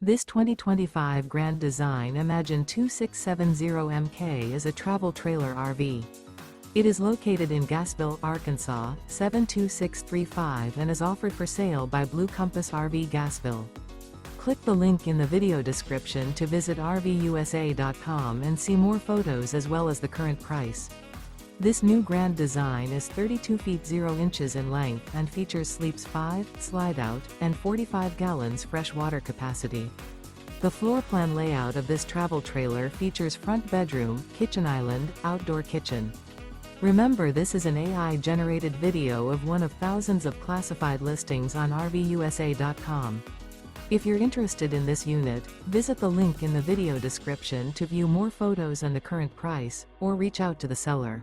This 2025 Grand Design Imagine 2670MK is a travel trailer RV. It is located in Gassville, Arkansas, 72635 and is offered for sale by Blue Compass RV Gassville. Click the link in the video description to visit RVUSA.com and see more photos as well as the current price. This new Grand Design is 32 feet 0 inches in length and features sleeps 5, Slideout, and 45 gallons fresh water capacity. The floor plan layout of this travel trailer features front bedroom, kitchen island, outdoor kitchen. Remember, this is an AI-generated video of one of thousands of classified listings on RVUSA.com. If you're interested in this unit, visit the link in the video description to view more photos and the current price, or reach out to the seller.